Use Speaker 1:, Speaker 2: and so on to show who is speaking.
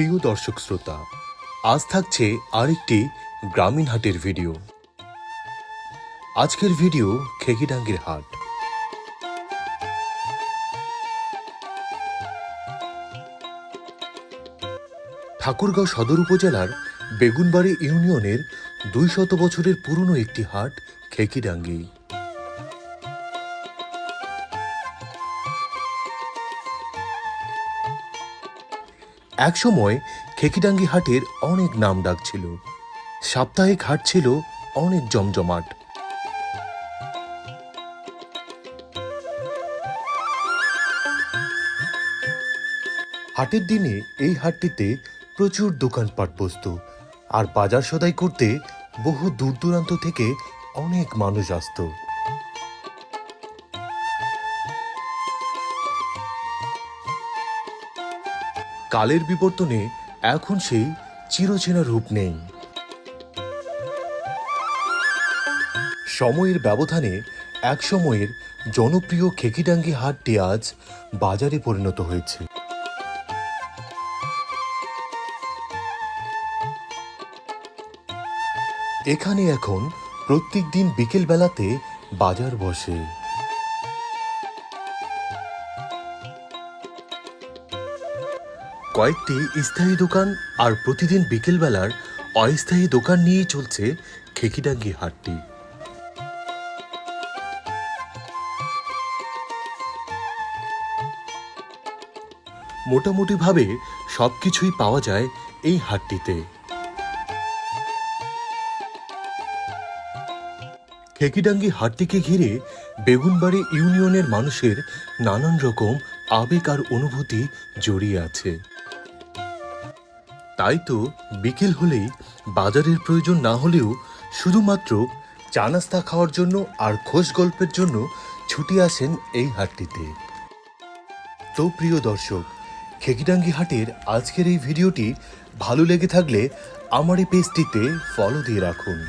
Speaker 1: প্রিয় দর্শক শ্রোতা, আজ থাকছে আরেকটি গ্রামীণ হাটের ভিডিও। আজকের ভিডিও খেকিডাঙ্গির হাট। ঠাকুরগাঁও সদর উপজেলার বেগুনবাড়ি ইউনিয়নের 200 বছরের পুরনো একটি হাট খেকিডাঙ্গি। একসময় খেকিডাঙ্গি হাটের অনেক নাম ডাক ছিল। সাপ্তাহিক হাট ছিল অনেক জমজমাট। হাটের দিনে এই হাটটিতে প্রচুর দোকানপাট বসত, আর বাজার সদাই করতে বহু দূর দূরান্ত থেকে অনেক মানুষ আসত। কালের বিবর্তনে এখন সেই চিরচেনা রূপ নেই। সময়ের ব্যবধানে এক সময়ের জনপ্রিয় খেকিডাঙ্গি হাটটি আজ বাজারে পরিণত হয়েছে। এখানে এখন প্রত্যেক দিন বিকেল বেলাতে বাজার বসে। কয়েকটি স্থায়ী দোকান আর প্রতিদিন বিকেল বেলার অস্থায়ী দোকান নিয়েই চলছে খেকিডাঙ্গি হাটটি। মোটামুটি ভাবে সবকিছুই পাওয়া যায় এই হাটটিতে। খেকিডাঙ্গি হাটটিকে ঘিরে বেগুনবাড়ি ইউনিয়নের মানুষের নানান রকম আবেগ আর অনুভূতি জড়িয়ে আছে। তাই তো বিকেল হলেই বাজারের প্রয়োজন না হলেও শুধুমাত্র চা নাস্তা খাওয়ার জন্য আর খোশ গল্পের জন্য ছুটে আসেন এই হাটটিতে। তো প্রিয় দর্শক, খেকিডাঙ্গি হাটের আজকের এই ভিডিওটি ভালো লেগে থাকলে আমার এই পেজটিতে ফলো দিয়ে রাখুন।